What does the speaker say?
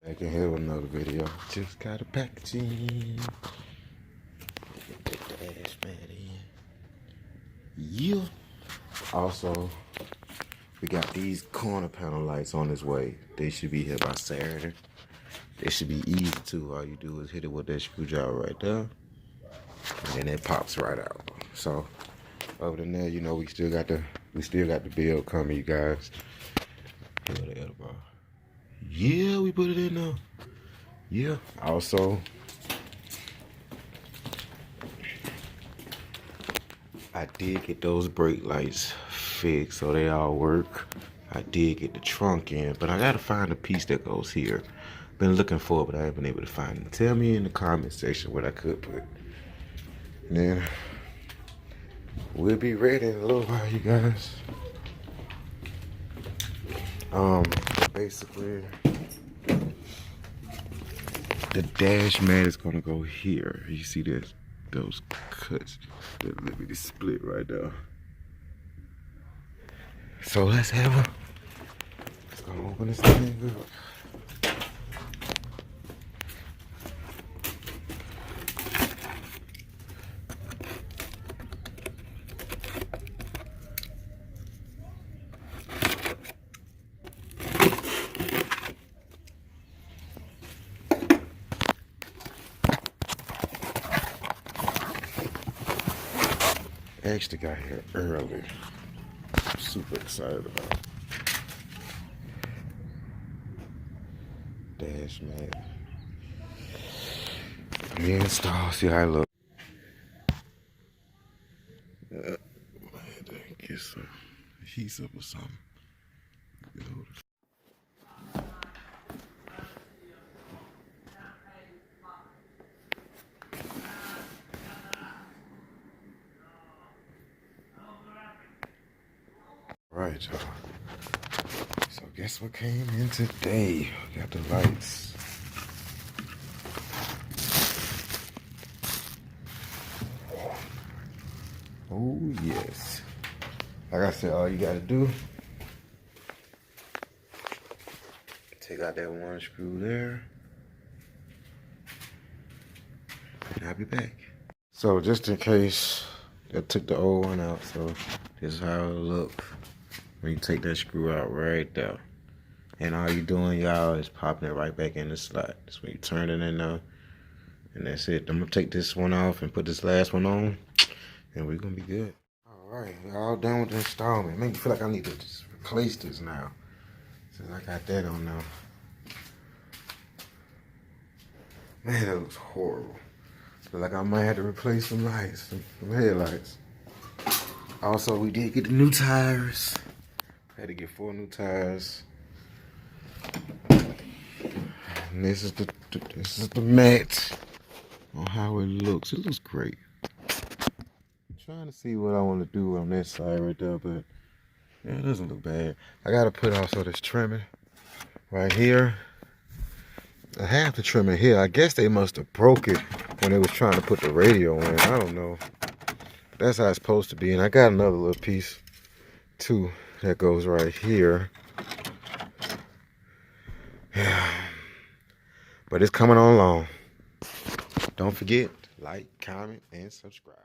Back in here with another video. Just got a packaging. Get that Dashmat in. Yeah. Also, we got these corner panel lights on its way. They should be here by Saturday. They should be easy too. All you do is hit it with that screwdriver right there, and then it pops right out. So, other than that, you know, we still got the build coming, you guys. Here the other bar. Yeah, we put it in there. Yeah. Also, I did get those brake lights fixed, so they all work. I did get the trunk in, but I gotta find a piece that goes here. Been looking for it, but I haven't been able to find it. Tell me in the comment section what I could put. And then we'll be ready in a little while, you guys. Basically, the Dashmat is gonna go here. You see this? Those cuts, that literally split right there. So let's go open this thing up. I actually got here early. I'm super excited about it. Dashmat. Let me install, see how it looks. I had to get some heat up or something. Alright, y'all. So guess what came in today? We got the lights. Oh yes. Like I said, all you gotta do, take out that one screw there, and I'll be back. So just in case I took the old one out, so this is how it looks when you take that screw out right there. And all you doing, y'all, is popping it right back in the slot. That's when you turn it in there, and that's it. I'm gonna take this one off and put this last one on, and we're gonna be good. All right, we're all done with the installment. Make me feel like I need to just replace this now, since I got that on now. Man, that looks horrible. Feel like I might have to replace some lights, some headlights. Also, we did get the new tires. Had to get 4 new tires. And this is the mat on how it looks. It looks great. I'm trying to see what I want to do on this side right there, but yeah, it doesn't look bad. I gotta put also this trimming right here. I have the trimming here. I guess they must have broke it when they was trying to put the radio in. I don't know. That's how it's supposed to be. And I got another little piece too that goes right here. Yeah. But it's coming on along. Don't forget, like, comment, and subscribe.